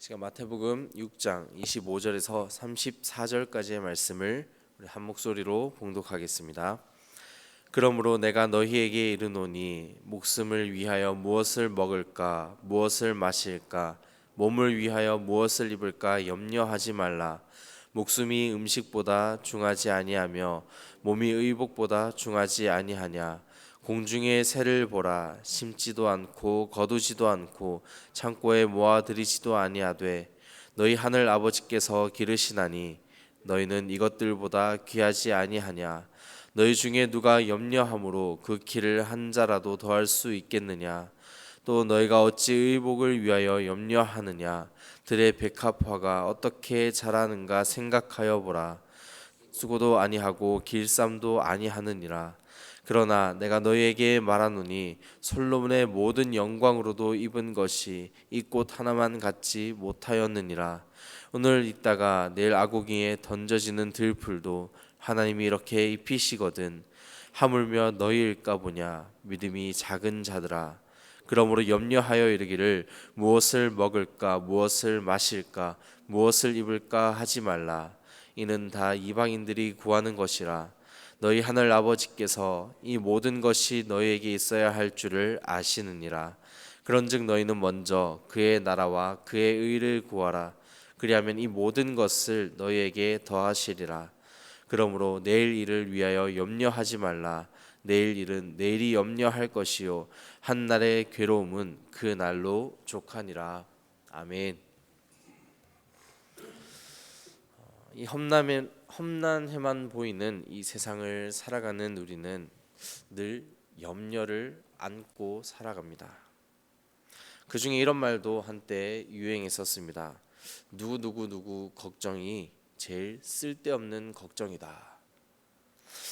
지금 마태복음 6장 25절에서 34절까지의 말씀을 우리 한 목소리로 봉독하겠습니다. 그러므로 내가 너희에게 이르노니 목숨을 위하여 무엇을 먹을까 무엇을 마실까 몸을 위하여 무엇을 입을까 염려하지 말라. 목숨이 음식보다 중하지 아니하며 몸이 의복보다 중하지 아니하냐. 공중의 새를 보라. 심지도 않고 거두지도 않고 창고에 모아들이지도 아니하되 너희 하늘 아버지께서 기르시나니 너희는 이것들보다 귀하지 아니하냐. 너희 중에 누가 염려함으로 그 키를 한 자라도 더할 수 있겠느냐. 또 너희가 어찌 의복을 위하여 염려하느냐. 들의 백합화가 어떻게 자라는가 생각하여 보라. 수고도 아니하고 길쌈도 아니하느니라. 그러나 내가 너희에게 말하노니 솔로몬의 모든 영광으로도 입은 것이 이 꽃 하나만 같지 못하였느니라. 오늘 있다가 내일 아궁이에 던져지는 들풀도 하나님이 이렇게 입히시거든. 하물며 너희일까 보냐. 믿음이 작은 자들아. 그러므로 염려하여 이르기를 무엇을 먹을까 무엇을 마실까 무엇을 입을까 하지 말라. 이는 다 이방인들이 구하는 것이라. 너희 하늘 아버지께서 이 모든 것이 너희에게 있어야 할 줄을 아시느니라. 그런즉 너희는 먼저 그의 나라와 그의 의를 구하라. 그리하면 이 모든 것을 너희에게 더하시리라. 그러므로 내일 일을 위하여 염려하지 말라. 내일 일은 내일이 염려할 것이요 한 날의 괴로움은 그 날로 족하니라. 아멘. 이 험난해만 보이는 이 세상을 살아가는 우리는 늘 염려를 안고 살아갑니다. 그 중에 이런 말도 한때 유행했었습니다. 누구 걱정이 제일 쓸데없는 걱정이다.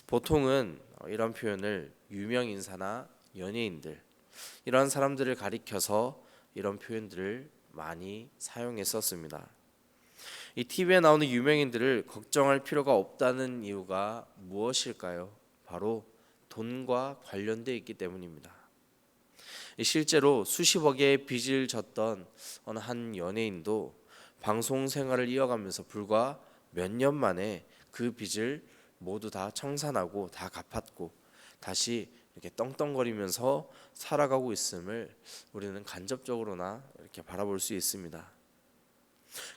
보통은 이런 표현을 유명 인사나 연예인들 이런 사람들을 가리켜서 이런 표현들을 많이 사용했었습니다. 이 TV에 나오는 유명인들을 걱정할 필요가 없다는 이유가 무엇일까요? 바로 돈과 관련되어 있기 때문입니다. 실제로 수십억의 빚을 졌던 어느 한 연예인도 방송 생활을 이어가면서 불과 몇 년 만에 그 빚을 모두 다 청산하고 다 갚았고 다시 이렇게 떵떵거리면서 살아가고 있음을 우리는 간접적으로나 이렇게 바라볼 수 있습니다.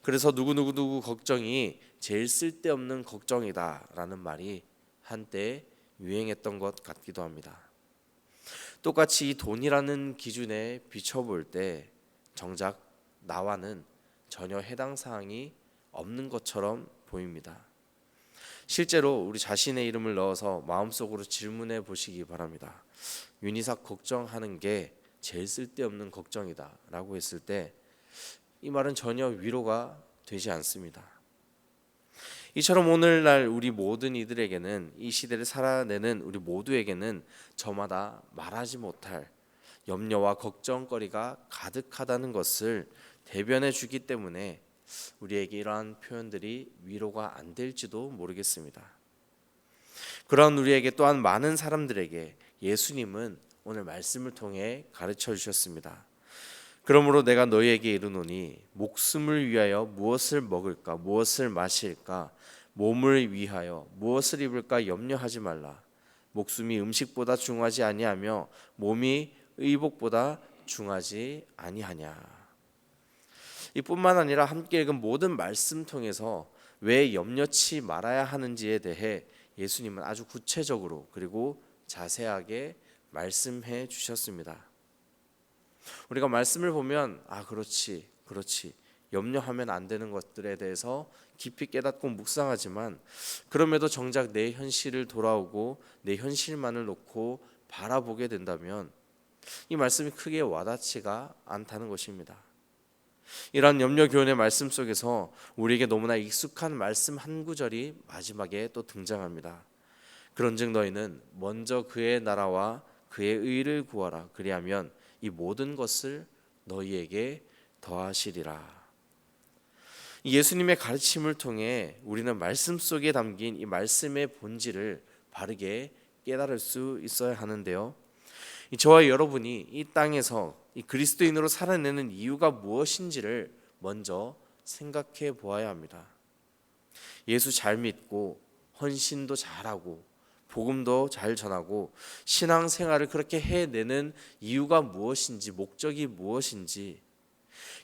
그래서 누구 걱정이 제일 쓸데없는 걱정이다라는 말이 한때 유행했던 것 같기도 합니다. 똑같이 이 돈이라는 기준에 비춰볼 때 정작 나와는 전혀 해당 사항이 없는 것처럼 보입니다. 실제로 우리 자신의 이름을 넣어서 마음속으로 질문해 보시기 바랍니다. 윤희삭 걱정하는 게 제일 쓸데없는 걱정이다 라고 했을 때 이 말은 전혀 위로가 되지 않습니다. 이처럼 오늘날 우리 모든 이들에게는 이 시대를 살아내는 우리 모두에게는 저마다 말하지 못할 염려와 걱정거리가 가득하다는 것을 대변해 주기 때문에 우리에게 이러한 표현들이 위로가 안 될지도 모르겠습니다. 그런 우리에게 또한 많은 사람들에게 예수님은 오늘 말씀을 통해 가르쳐 주셨습니다. 그러므로 내가 너희에게 이르노니 목숨을 위하여 무엇을 먹을까 무엇을 마실까 몸을 위하여 무엇을 입을까 염려하지 말라. 목숨이 음식보다 중하지 아니하며 몸이 의복보다 중하지 아니하냐. 이뿐만 아니라 함께 읽은 모든 말씀 통해서 왜 염려치 말아야 하는지에 대해 예수님은 아주 구체적으로 그리고 자세하게 말씀해 주셨습니다. 우리가 말씀을 보면 그렇지 염려하면 안 되는 것들에 대해서 깊이 깨닫고 묵상하지만 그럼에도 정작 내 현실을 돌아오고 내 현실만을 놓고 바라보게 된다면 이 말씀이 크게 와닿지가 않다는 것입니다. 이러한 염려 교훈의 말씀 속에서 우리에게 너무나 익숙한 말씀 한 구절이 마지막에 또 등장합니다. 그런즉 너희는 먼저 그의 나라와 그의 의를 구하라. 그리하면 이 모든 것을 너희에게 더하시리라. 예수님의 가르침을 통해 우리는 말씀 속에 담긴 이 말씀의 본질을 바르게 깨달을 수 있어야 하는데요. 저와 여러분이 이 땅에서 이 그리스도인으로 살아내는 이유가 무엇인지를 먼저 생각해 보아야 합니다. 예수 잘 믿고 헌신도 잘하고 복음도 잘 전하고 신앙생활을 그렇게 해내는 이유가 무엇인지, 목적이 무엇인지,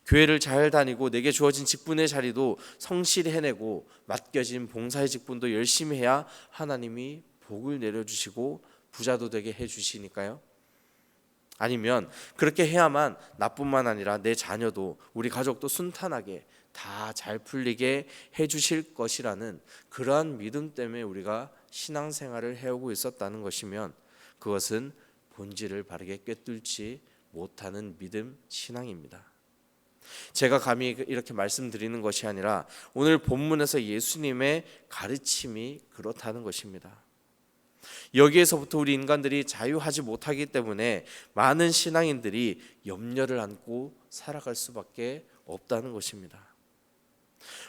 교회를 잘 다니고 내게 주어진 직분의 자리도 성실히 해내고 맡겨진 봉사의 직분도 열심히 해야 하나님이 복을 내려주시고 부자도 되게 해주시니까요? 아니면 그렇게 해야만 나뿐만 아니라 내 자녀도 우리 가족도 순탄하게 다 잘 풀리게 해주실 것이라는 그러한 믿음 때문에 우리가 신앙생활을 해오고 있었다는 것이면 그것은 본질을 바르게 꿰뚫지 못하는 믿음 신앙입니다. 제가 감히 이렇게 말씀드리는 것이 아니라 오늘 본문에서 예수님의 가르침이 그렇다는 것입니다. 여기에서부터 우리 인간들이 자유하지 못하기 때문에 많은 신앙인들이 염려를 안고 살아갈 수밖에 없다는 것입니다.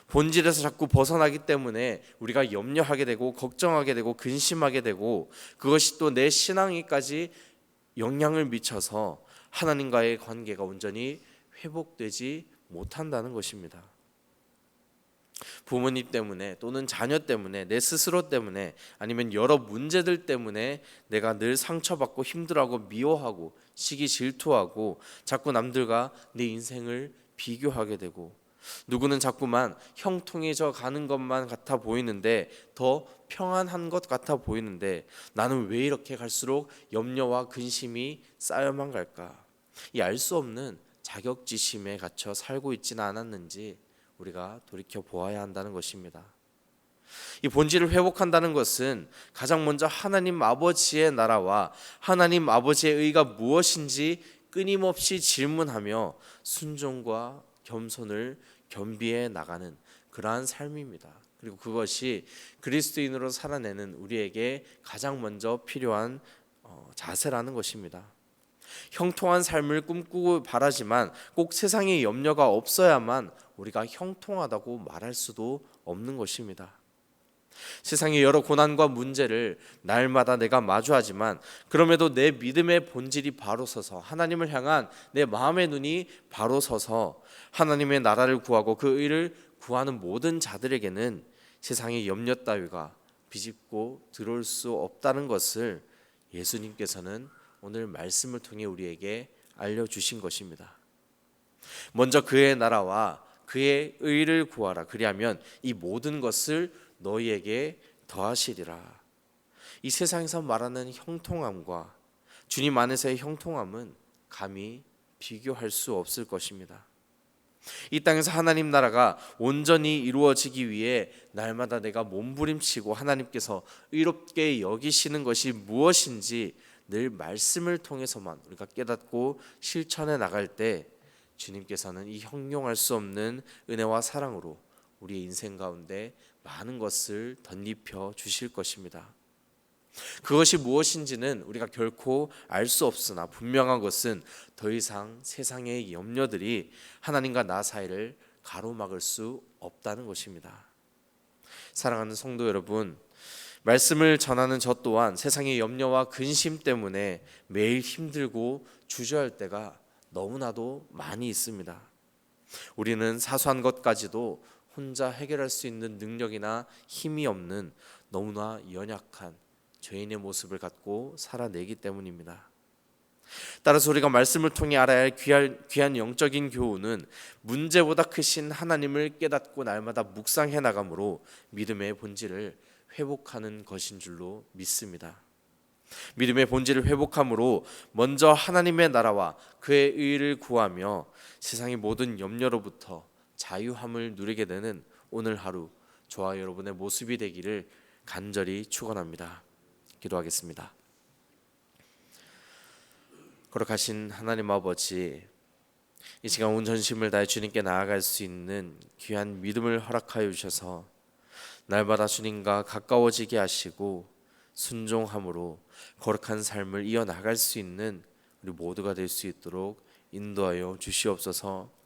본질에서 자꾸 벗어나기 때문에 우리가 염려하게 되고 걱정하게 되고 근심하게 되고 그것이 또 내 신앙에까지 영향을 미쳐서 하나님과의 관계가 온전히 회복되지 못한다는 것입니다. 부모님 때문에 또는 자녀 때문에 내 스스로 때문에 아니면 여러 문제들 때문에 내가 늘 상처받고 힘들어하고 미워하고 시기 질투하고 자꾸 남들과 내 인생을 비교하게 되고 누구는 자꾸만 형통해져 가는 것만 같아 보이는데 더 평안한 것 같아 보이는데 나는 왜 이렇게 갈수록 염려와 근심이 쌓여만 갈까? 이 알 수 없는 자격지심에 갇혀 살고 있지는 않았는지 우리가 돌이켜 보아야 한다는 것입니다. 이 본질을 회복한다는 것은 가장 먼저 하나님 아버지의 나라와 하나님 아버지의 의가 무엇인지 끊임없이 질문하며 순종과 겸손을 겸비해 나가는 그러한 삶입니다. 그리고 그것이 그리스도인으로 살아내는 우리에게 가장 먼저 필요한 자세라는 것입니다. 형통한 삶을 꿈꾸고 바라지만 꼭 세상에 염려가 없어야만 우리가 형통하다고 말할 수도 없는 것입니다. 세상의 여러 고난과 문제를 날마다 내가 마주하지만 그럼에도 내 믿음의 본질이 바로 서서 하나님을 향한 내 마음의 눈이 바로 서서 하나님의 나라를 구하고 그 의를 구하는 모든 자들에게는 세상의 염려 따위가 비집고 들어올 수 없다는 것을 예수님께서는 오늘 말씀을 통해 우리에게 알려주신 것입니다. 먼저 그의 나라와 그의 의를 구하라. 그리하면 이 모든 것을 너희에게 더하시리라. 이 세상에서 말하는 형통함과 주님 안에서의 형통함은 감히 비교할 수 없을 것입니다. 이 땅에서 하나님 나라가 온전히 이루어지기 위해 날마다 내가 몸부림치고 하나님께서 의롭게 여기시는 것이 무엇인지 늘 말씀을 통해서만 우리가 깨닫고 실천해 나갈 때 주님께서는 이 형용할 수 없는 은혜와 사랑으로 우리의 인생 가운데 많은 것을 덧입혀 주실 것입니다. 그것이 무엇인지는 우리가 결코 알 수 없으나 분명한 것은 더 이상 세상의 염려들이 하나님과 나 사이를 가로막을 수 없다는 것입니다. 사랑하는 성도 여러분, 말씀을 전하는 저 또한 세상의 염려와 근심 때문에 매일 힘들고 주저할 때가 너무나도 많이 있습니다. 우리는 사소한 것까지도 혼자 해결할 수 있는 능력이나 힘이 없는 너무나 연약한 죄인의 모습을 갖고 살아내기 때문입니다. 따라서 우리가 말씀을 통해 알아야 할 귀한 영적인 교훈은 문제보다 크신 하나님을 깨닫고 날마다 묵상해 나감으로 믿음의 본질을 회복하는 것인 줄로 믿습니다. 믿음의 본질을 회복함으로 먼저 하나님의 나라와 그의 의를 구하며 세상의 모든 염려로부터 자유함을 누리게 되는 오늘 하루 저와 여러분의 모습이 되기를 간절히 축원합니다. 기도하겠습니다. 거룩하신 하나님 아버지, 이 시간 온 전심을 다해 주님께 나아갈 수 있는 귀한 믿음을 허락하여 주셔서 날마다 주님과 가까워지게 하시고 순종함으로 거룩한 삶을 이어나갈 수 있는 우리 모두가 될 수 있도록 인도하여 주시옵소서.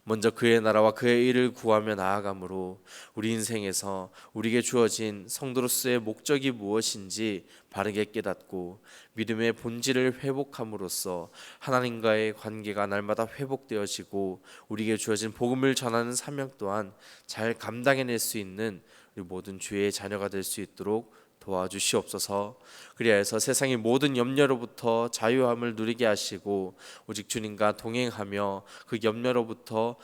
먼저 그의 나라와 그의 일을 구하며 나아가므로 우리 인생에서 우리에게 주어진 성도로서의 목적이 무엇인지 바르게 깨닫고 믿음의 본질을 회복함으로써 하나님과의 관계가 날마다 회복되어지고 우리에게 주어진 복음을 전하는 사명 또한 잘 감당해낼 수 있는 우리 모든 주의 자녀가 될 수 있도록 도와주시옵소서. 그리하여서 세상의 모든 염려로부터 자유함을 누리게 하시고 오직 주님과 동행하며 그 염려로부터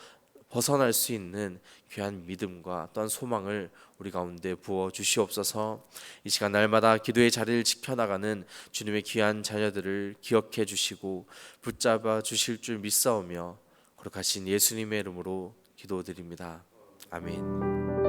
벗어날 수 있는 귀한 믿음과 또한 소망을 우리 가운데 부어 주시옵소서. 이 시간 날마다 기도의 자리를 지켜나가는 주님의 귀한 자녀들을 기억해 주시고 붙잡아 주실 줄 믿사오며 거룩하신 예수님의 이름으로 기도드립니다. 아멘.